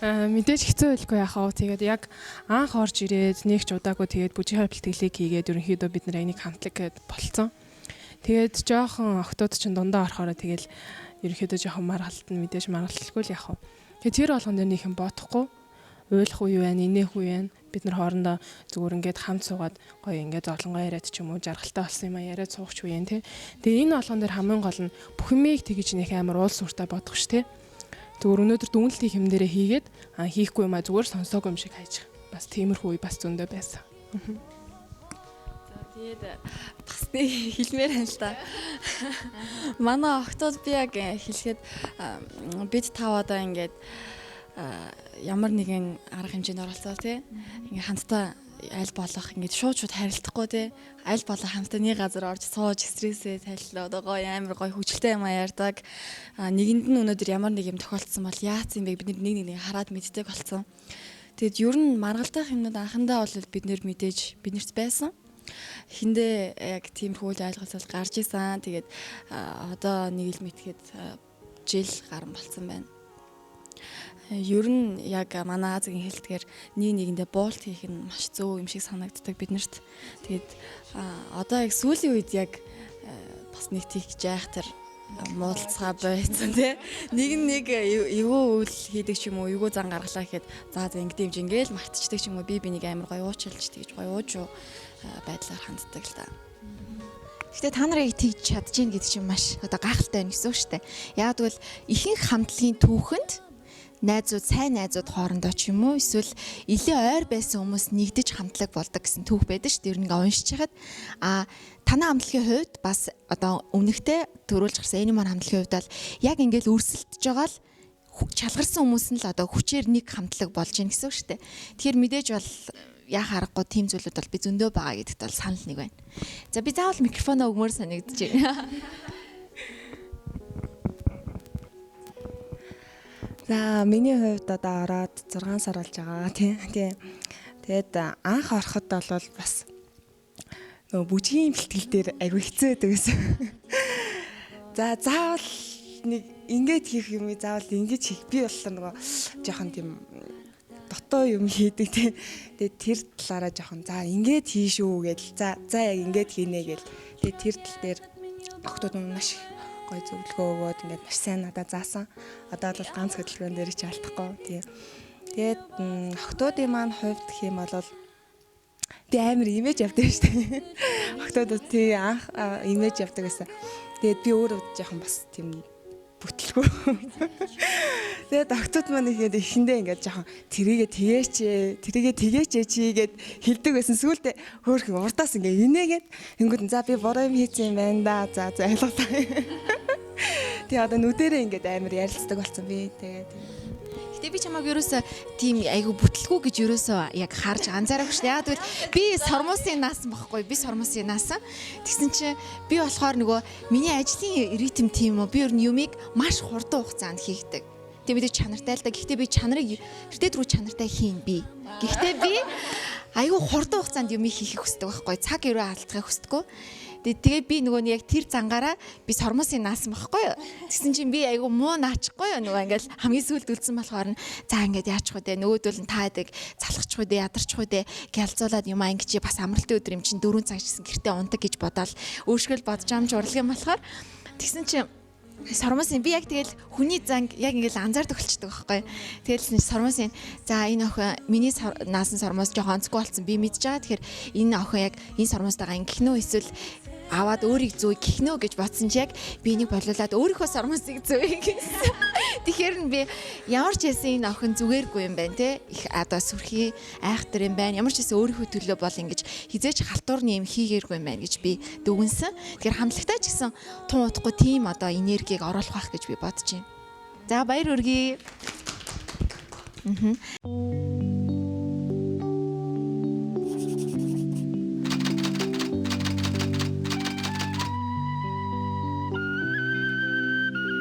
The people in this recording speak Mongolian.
Мэдээж хэцүү байлгүй яхаа. Тэгээд яг анх орж ирээд нэг ч удаагүй тэгээд бүжгийн бэлтгэлийг хийгээд ерөнхийдөө бид нар энийг хамтлаг гэд болцсон. Тэгээд жоохон октод ч дундаа орохороо тэгэл ерөнхийдөө жоохон маргалт нь мэдээж маргалтлгүй л яхаа. Тэгээд тэр болгон дээр нэг юм бодохгүй уйлах уу юу вэ, инех уу вэ? Бид нар хоорондоо зүгээр ингээд хамт суугаад гоё ингээд золонгоо яриад ч юм уу жаргалтай болсон юм а яриад суугч уу юм те. Тэгээ энэ болгон дээр хамгийн гол нь бүх юмыг тэгж нэх амар уул сүртэй бодох ш те. Зүгээр өнөөдөр дүнэлтийн хэм дээрээ хийгээд хийхгүй юм а зүгээр сонсоогүй юм шиг хайж. Бас тиймэрхүү үе бас зөндөө байсан. Тэгээд бас нэг хэлмээр байна л да. Манай охтууд би яг хэлэхэд бид тав одоо ингээд ямар нэгэн арга хэмжээнд оролцоо тий. Ингээ хамтдаа аль болох ингээд шууд харилцахгүй тий. Аль болох хамтдаа нэг газар орж сууж стрессээ тайллаа. Одоо гоё амар гоё хөвчлөлтэй юм ярьдаг. Нэгэнд нь өнөөдөр ямар нэг юм тохиолдсон бол яац юм бэ? Бид нэг хараад мэддэг болсон. Тэгэд ер нь маргалдах юмнууд анхандаа бол бид нэр мэдээж биднэрт байсан. Хиндэ яг тиймэрхүү ойлголцол гарч исэн. Тэгээд одоо нэг л мэдхэд жил гарan болсон байна. Ер нь яг манай Азийн хэлтгэр нэгэндээ буулт хийх нь маш зөв юм шиг санагддаг биднэрт. Тэгээд одоо яг сүүлийн үед яг бас нэг тийх гэж айхтар муулцгаа байсан тий. Нэг эвгүй үйл хийдэг ч юм уу, эвгүй зан гаргалаа гэхэд за ингэдэм жингээл мартчихдаг ч юм уу, би нэг амар гоё уучлж тэгж гоё ууж байдлаар ханддаг л да. Гэтэ та нарыг тэгж чадж гин гэдэг чинь маш одоо гайхалтай байна гэсэн үг шүү дээ. Яг тэгвэл ихэнх хамтлагийн түүхэнд найзууд, сайн найзууд хоорондоо ч юм уу эсвэл илээ ойр байсан хүмүүс нэгдэж хамтлаг болдог гэсэн түүх байдаг шүү дээ. Ер нь уншиж хахад танай хамтлагийн хувьд бас одоо өмнөхтэй төрүүлж гарсан Animal хамтлагийн хувьд бол яг ингээл өрсөлдөж байгаа л чалгарсан хүмүүс нь л одоо хүчээр нэг хамтлаг болж гин гэсэн үг шүү дээ. Тэгэхээр мэдээж бол яа харахгүй тийм зүйлүүд бол би зөндөө байгаа гэдэгт бол санал нэг байна. За би заавал микрофоноо өгмөр санагдаж байна. За миний хувьд одоо ороод 6 сар болж байгаа тийм. Тэгээд анх ороход бол бас нөгөө бүжгийн бэлтгэл дээр аюу хэцүү байдаг гэсэн. За заавал нэг ингэж хийх юм заавал ингэж хийх. Би болохоор нөгөө жоохон тийм дотоо юм хийдэг тийм. Тэгээд тэр талаараа жоохон за ингэж хийшүү гээл. За яг ингэж хийнэ гээл. Тэгээд тэр тал дээр охтууд маш гоё зөвлөгөө өгөөд ингээд маш сайн надад заасан. Одоо бол ганц хөдөлгөөн дээр ч алдахгүй тийм. Тэгээд охтуудын маань хувьд гэх юм бол би амар имиж явдаг шүү дээ. Охтуудад тий анх имиж явдаг гэсэн. Тэгээд би өөрөө жоохон бас тийм бүтлгүй. Тэгээд охтууд маань ихэд эхэндээ ингээд жоохон тэрийгэ тэгээч чийгээд хэлдэг байсан. Сүүлдээ хөөх урдаас ингээд инээгээд тэнгууд за би буруу юм хийсэн юм байна да. За ойлголоо. Тэгээ одоо нүдэрээ ингээд амар ярилцдаг болсон би. Тэгээд гэтэ би чамайг ерөөсөө тийм айгу бүтлгүй гэж ерөөсөө яг харж анзаараагүй шүү дээ. Яг тэгвэл би сормуусын наасан багхгүй. Би сормуусын наасан. Тэгсэн чинь би болохоор нөгөө миний ажлын ритм тийм үү. Би ер нь юмыг маш хурдан хугацаанд хийдэг. Тэг мэдээ чанартай л да. Гэхдээ би чанарыг эртээд рүү чанартай хийн би. Гэхдээ би айгу хурдан хугацаанд юмыг хийхийг хүсдэг байхгүй. Цаг өрөө алдахыг хүсдэггүй. Тэгээд би нөгөө яг тэр зангаараа би сормуусын наасан байхгүй юу. Тэгсэн чинь би айгу муу наачхгүй юу. Нөгөө ингээл хамгийн сүүлд үлдсэн болохоор нь за ингээд яачих вэ дээ. Нөгөөдөл нь таадаг залхачих вэ дээ, ядарчих вэ дээ. Гялзуулаад юм ингэж бас амралтын өдөр юм чинь 4 цаг гэсэн гэртээ унтаг гэж бодоол өөршгөл бодож амж урлагийн болохоор тэгсэн чинь сормуусын би яг тэгэл хүний занг яг ингээл анзаардаг болчихдог байхгүй. Тэгэл сормуусын за энэ охин миний наасан сормуус жоохон онцгүй болсон би мэдж байгаа. Тэгэхээр энэ охин яг энэ сормуустайгаа ингэхнөө эсвэл аваад өөрийг зүй гихнөө гэж бодсон чи яг би энийг болуулаад өөрийнхөө сормуусыг зүйе гэсэн. Тэгэхээр би ямар ч хэсэн энэ охин зүгээргүй юм байна те. Их одоо сүрхий айхтар юм байна. Ямар ч хэсэн өөрийнхөө төлөө бол ингэж хизээч халтуурны юм хийгээргүй юм байна гэж би дүгнсэн. Тэгэхээр хамтлагтай ч гэсэн тун утахгүй тийм одоо энергийг оруулах байх гэж би бодож байна. За баяр хүргэе.